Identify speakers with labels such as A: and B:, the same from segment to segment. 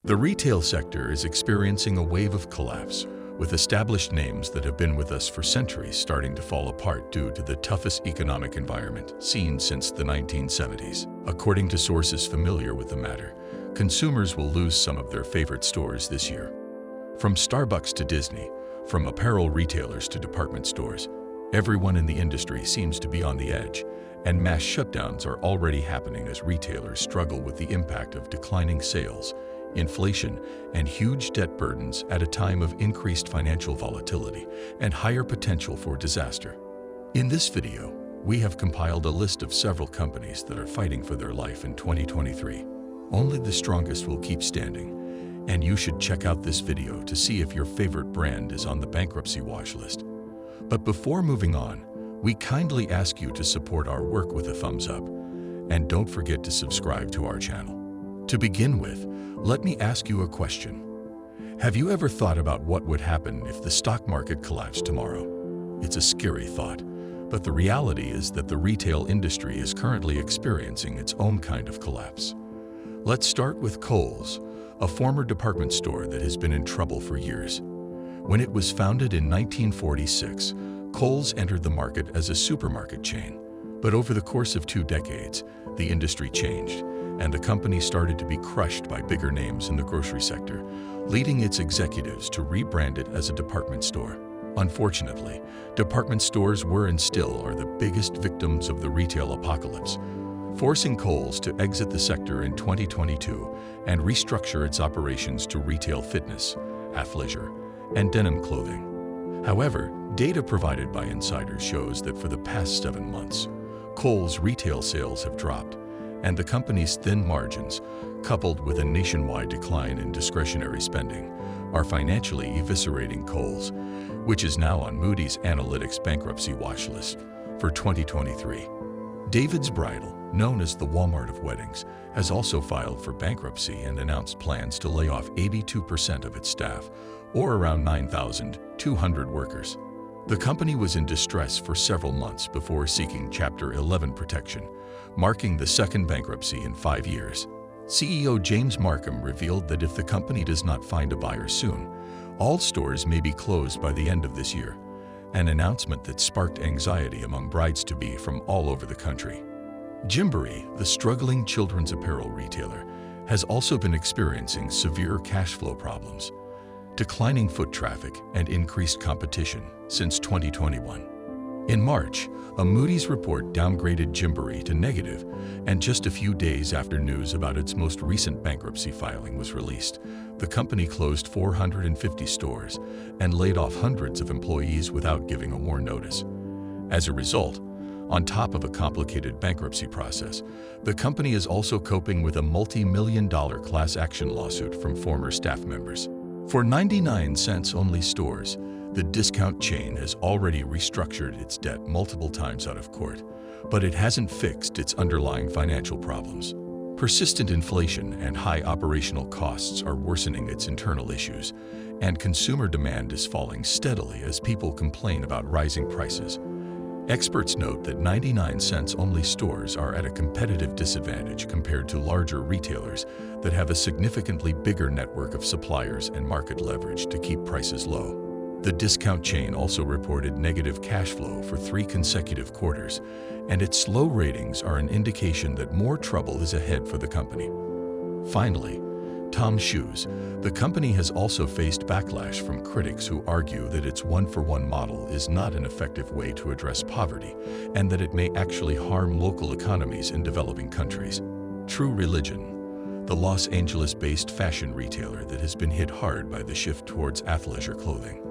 A: The retail sector is experiencing a wave of collapse, with established names that have been with us for centuries starting to fall apart due to the toughest economic environment seen since the 1970s. According to sources familiar with the matter, consumers will lose some of their favorite stores this year. From Starbucks to Disney, from apparel retailers to department stores, everyone in the industry seems to be on the edge, and mass shutdowns are already happening as retailers struggle with the impact of declining sales, inflation, and huge debt burdens at a time of increased financial volatility and higher potential for disaster. In this video, we have compiled a list of several companies that are fighting for their life in 2023. Only the strongest will keep standing, and you should check out this video to see if your favorite brand is on the bankruptcy watch list. But before moving on, we kindly ask you to support our work with a thumbs up, and don't forget to subscribe to our channel. To begin with, let me ask you a question. Have you ever thought about what would happen if the stock market collapsed tomorrow? It's a scary thought, but the reality is that the retail industry is currently experiencing its own kind of collapse. Let's start with Kohl's, a former department store that has been in trouble for years. When it was founded in 1946, Kohl's entered the market as a supermarket chain. But over the course of 2 decades, the industry changed, and the company started to be crushed by bigger names in the grocery sector, leading its executives to rebrand it as a department store. Unfortunately, department stores were and still are the biggest victims of the retail apocalypse, forcing Kohl's to exit the sector in 2022 and restructure its operations to retail fitness, athleisure, and denim clothing. However, data provided by insiders shows that for the past 7 months, Kohl's retail sales have dropped, and the company's thin margins, coupled with a nationwide decline in discretionary spending, are financially eviscerating Kohl's, which is now on Moody's Analytics bankruptcy watch list for 2023. David's Bridal, known as the Walmart of weddings, has also filed for bankruptcy and announced plans to lay off 82% of its staff, or around 9,200 workers. The company was in distress for several months before seeking Chapter 11 protection, marking the second bankruptcy in 5 years. CEO James Markham revealed that if the company does not find a buyer soon, all stores may be closed by the end of this year, an announcement that sparked anxiety among brides-to-be from all over the country. Gymboree, the struggling children's apparel retailer, has also been experiencing severe cash flow problems, declining foot traffic, and increased competition since 2021. In March, a Moody's report downgraded Gymboree to negative, and just a few days after news about its most recent bankruptcy filing was released, the company closed 450 stores and laid off hundreds of employees without giving a WARN notice. As a result, on top of a complicated bankruptcy process, the company is also coping with a multi-million-dollar class action lawsuit from former staff members. For 99-cents only stores, the discount chain has already restructured its debt multiple times out of court, but it hasn't fixed its underlying financial problems. Persistent inflation and high operational costs are worsening its internal issues, and consumer demand is falling steadily as people complain about rising prices. Experts note that 99-cents only stores are at a competitive disadvantage compared to larger retailers that have a significantly bigger network of suppliers and market leverage to keep prices low. The discount chain also reported negative cash flow for 3 consecutive quarters, and its low ratings are an indication that more trouble is ahead for the company. Finally, Tom's Shoes. The company has also faced backlash from critics who argue that its one-for-one model is not an effective way to address poverty and that it may actually harm local economies in developing countries. True Religion, the Los Angeles-based fashion retailer that has been hit hard by the shift towards athleisure clothing.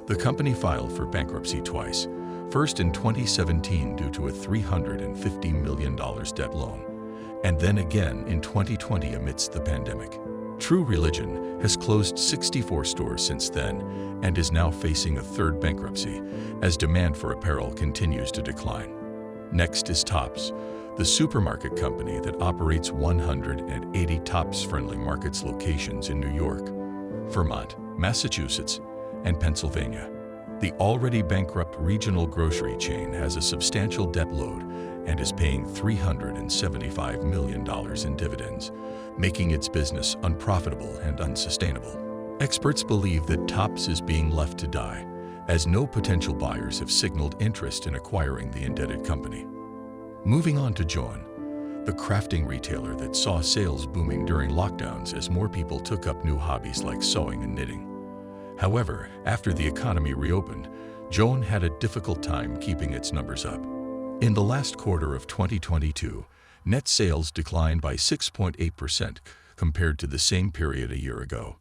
A: The company filed for bankruptcy twice, first in 2017 due to a $350 million debt loan, and then again in 2020 amidst the pandemic. True Religion has closed 64 stores since then and is now facing a third bankruptcy as demand for apparel continues to decline. Next is Tops, the supermarket company that operates 180 Tops Friendly Markets locations in New York, Vermont, Massachusetts, and Pennsylvania. The already bankrupt regional grocery chain has a substantial debt load and is paying $375 million in dividends, making its business unprofitable and unsustainable. Experts believe that Tops is being left to die, as no potential buyers have signaled interest in acquiring the indebted company. Moving on to Joan, the crafting retailer that saw sales booming during lockdowns as more people took up new hobbies like sewing and knitting. However, after the economy reopened, Joan had a difficult time keeping its numbers up. In the last quarter of 2022, net sales declined by 6.8% compared to the same period a year ago.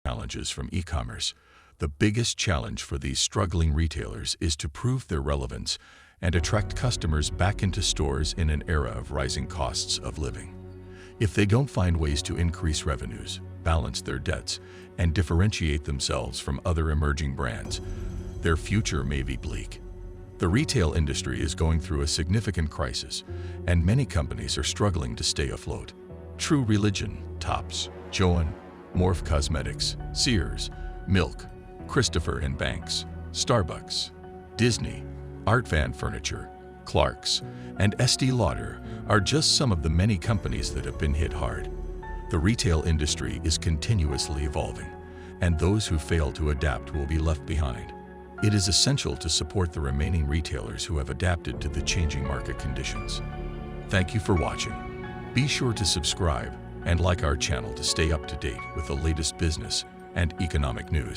A: Challenges from e-commerce. The biggest challenge for these struggling retailers is to prove their relevance and attract customers back into stores in an era of rising costs of living. If they don't find ways to increase revenues, balance their debts, and differentiate themselves from other emerging brands, their future may be bleak. The retail industry is going through a significant crisis, and many companies are struggling to stay afloat. True Religion, Tops, Joann, Morphe Cosmetics, Sears, Milk, Christopher & Banks, Starbucks, Disney, Art Van Furniture, Clark's, and Estee Lauder are just some of the many companies that have been hit hard. The retail industry is continuously evolving, and those who fail to adapt will be left behind. It is essential to support the remaining retailers who have adapted to the changing market conditions. Thank you for watching. Be sure to subscribe and like our channel to stay up to date with the latest business and economic news.